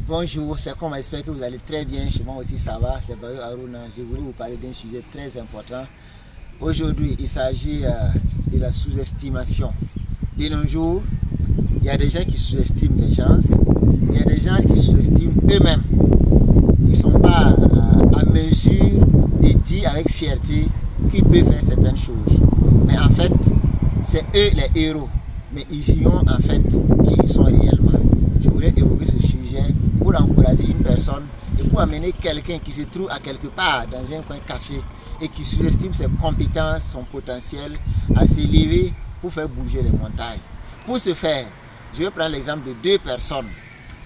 Bonjour, c'est comme j'espère que vous allez très bien. Chez moi aussi ça va, c'est Bayo Aruna. Je voulais vous parler d'un sujet très important. Aujourd'hui, il s'agit de la sous-estimation. De nos jours, il y a des gens qui sous-estiment les gens. Il y a des gens qui sous-estiment eux-mêmes. Ils ne sont pas à mesure de dire avec fierté qu'ils peuvent faire certaines choses. Mais en fait, c'est eux les héros. Mais ils ignorent en fait qui ils sont réellement. Je voulais évoquer ce sujet pour encourager une personne et pour amener quelqu'un qui se trouve à quelque part dans un coin caché et qui sous-estime ses compétences, son potentiel à s'élever pour faire bouger les montagnes. Pour ce faire, je vais prendre l'exemple de deux personnes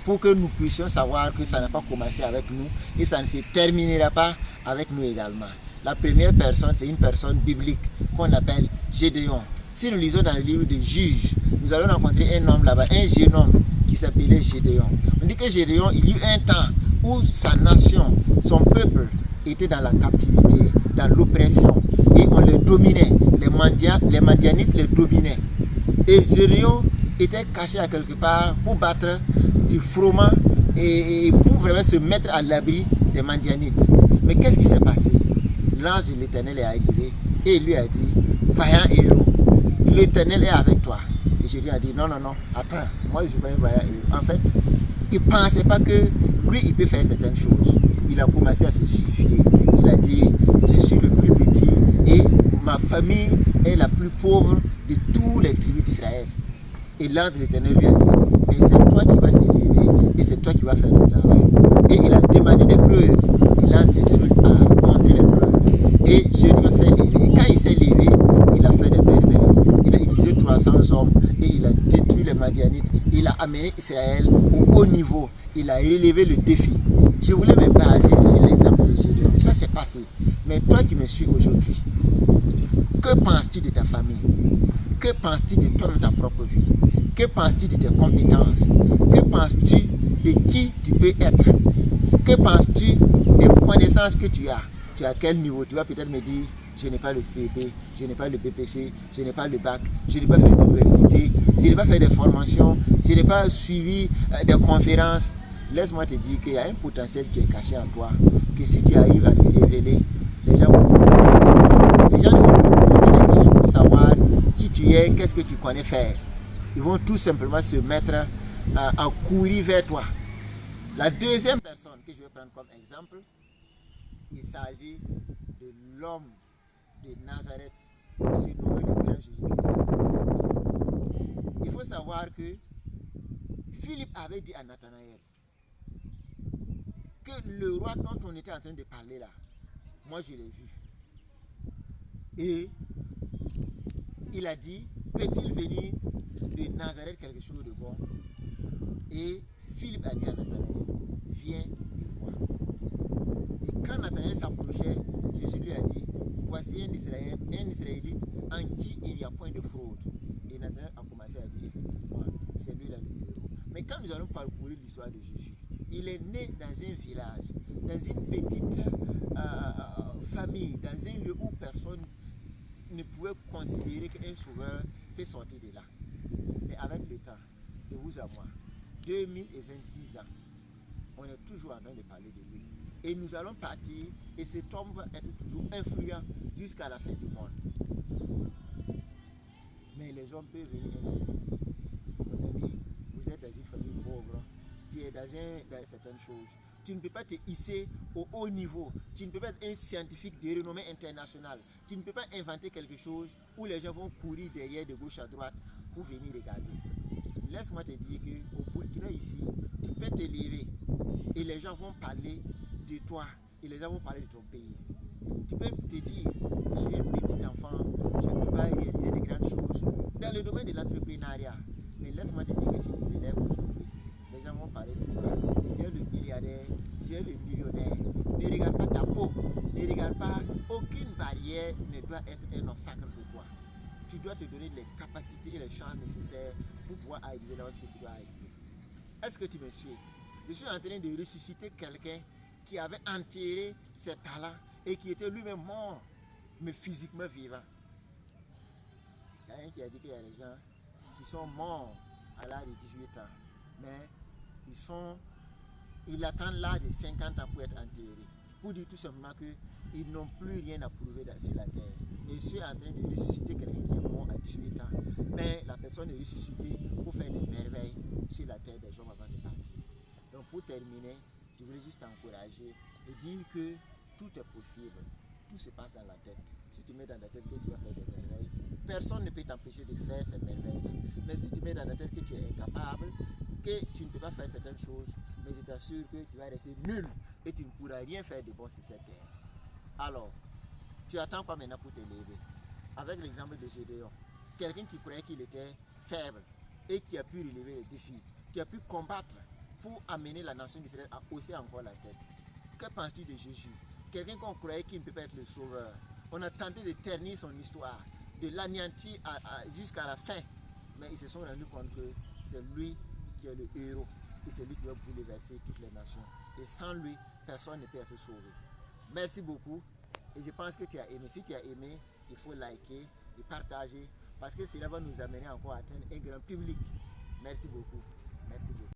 pour que nous puissions savoir que ça n'a pas commencé avec nous et ça ne se terminera pas avec nous également. La première personne, c'est une personne biblique qu'on appelle Gédéon. Si nous lisons dans le livre des Juges, nous allons rencontrer un homme là-bas, un jeune homme qui s'appelait Gédéon. On dit que Gédéon, il y eut un temps où sa nation, son peuple, était dans la captivité, dans l'oppression, et on les dominait. Les Madianites les dominaient. Et Gédéon était caché à quelque part pour battre du froment et pour vraiment se mettre à l'abri des Madianites. Mais qu'est-ce qui s'est passé? L'ange de l'Éternel est arrivé et il lui a dit, vaillant héros, l'Éternel est avec toi. Et je lui ai dit, non, attends, moi je suis pas un vaillant héros. En fait, il ne pensait pas que lui, il peut faire certaines choses. Il a commencé à se justifier. Il a dit, je suis le plus petit et ma famille est la plus pauvre de tous les tribus d'Israël. Et l'ange de l'Éternel lui a dit, mais c'est toi qui vas s'élever et c'est toi qui vas faire le travail. Et il a demandé des preuves. Et l'ange de l'Éternel a montré les preuves. Et Gédéon s'est levé. Et quand il s'est levé, il a fait des merveilles. Il a utilisé 300 hommes et il a détruit les Madianites. Il a amené Israël au haut niveau. Il a relevé le défi. Je voulais me baser sur l'exemple de Gédéon. Ça s'est passé. Mais toi qui me suis aujourd'hui, que penses-tu de ta famille? Que penses-tu de toi dans ta propre vie? Que penses-tu de tes compétences? Que penses-tu de qui tu peux être? Que penses-tu des connaissances que tu as? Tu as à quel niveau? Tu vas peut-être me dire, je n'ai pas le CP, je n'ai pas le BPC, je n'ai pas le bac, je n'ai pas fait l'université, je n'ai pas fait des formations, je n'ai pas suivi des conférences. Laisse-moi te dire qu'il y a un potentiel qui est caché en toi, que si tu arrives à le révéler, les gens vont te poser des questions pour savoir qui tu es, qu'est-ce que tu connais faire. Ils vont tout simplement se mettre à courir vers toi. La deuxième personne que je vais prendre comme exemple, il s'agit de l'homme de Nazareth, surnommé le grand Jésus-Christ. Il faut savoir que Philippe avait dit à Nathanaël que le roi dont on était en train de parler là, moi je l'ai vu. Et il a dit, peut-il venir de Nazareth quelque chose de bon? Et Philippe a dit à Nathanaël, viens et vois. Et quand Nathanaël s'approchait, Jésus lui a dit, voici un Israélite en qui il n'y a point de fraude. Et Nathanaël a commencé à dire, effectivement, c'est lui là le héros. Mais quand nous allons parcourir l'histoire de Jésus, il est né dans un village, dans une petite famille, dans un lieu où personne ne pouvait considérer qu'un sauveur peut sortir de là. Mais avec le temps, de vous à moi, 2026 ans, on est toujours en train de parler de lui. Et nous allons partir, et cet homme va être toujours influent jusqu'à la fin du monde. Mais les hommes peuvent venir un jour te dire, mon ami, vous êtes dans une famille pauvre, tu es dans certaines choses. Tu ne peux pas te hisser au haut niveau. Tu ne peux pas être un scientifique de renommée internationale. Tu ne peux pas inventer quelque chose où les gens vont courir derrière de gauche à droite pour venir regarder. Laisse-moi te dire qu'au Burkina ici, tu peux te lever et les gens vont parler de toi et les gens vont parler de ton pays. Tu peux te dire, je suis un petit enfant, je ne peux pas réaliser de grandes choses dans le domaine de l'entrepreneuriat. Mais laisse-moi te dire que si tu te lèves aujourd'hui, les gens vont parler de toi. Tu es le milliardaire, tu es le millionnaire. Ne regarde pas ta peau, ne regarde pas, aucune barrière ne doit être un obstacle pour toi. Tu dois te donner les capacités et les chances nécessaires pour pouvoir arriver là où tu dois arriver. Est-ce que tu me suis? Je suis en train de ressusciter quelqu'un qui avait enterré ses talents et qui était lui-même mort, mais physiquement vivant. Il y a un qui a dit qu'il y a des gens qui sont morts à l'âge de 18 ans, mais ils sont il attend l'âge de 50 ans pour être enterré. Pour dire tout simplement qu'ils n'ont plus rien à prouver sur la terre. Et je suis en train de ressusciter quelqu'un qui est mort à 18 ans. Mais la personne est ressuscitée pour faire des merveilles sur la terre des hommes avant de partir. Donc pour terminer, je voulais juste t'encourager et dire que tout est possible. Tout se passe dans la tête. Si tu mets dans la tête que tu vas faire des merveilles, personne ne peut t'empêcher de faire ces merveilles-là. Mais si tu mets dans la tête que tu es incapable, que tu ne peux pas faire certaines choses, mais je t'assure que tu vas rester nul et tu ne pourras rien faire de bon sur cette terre. Alors, tu attends quoi maintenant pour te lever? Avec l'exemple de Gédéon, quelqu'un qui croyait qu'il était faible et qui a pu relever les défis, qui a pu combattre pour amener la nation d'Israël à hausser encore la tête. Que penses-tu de Jésus? Quelqu'un qu'on croyait qu'il ne peut pas être le sauveur. On a tenté de ternir son histoire, de l'anéantir jusqu'à la fin. Mais ils se sont rendus compte que c'est lui qui est le héros. Et c'est lui qui va bouleverser toutes les nations. Et sans lui, personne ne peut être sauvé. Merci beaucoup. Et je pense que tu as aimé. Si tu as aimé, il faut liker et partager. Parce que cela va nous amener encore à atteindre un grand public. Merci beaucoup. Merci beaucoup.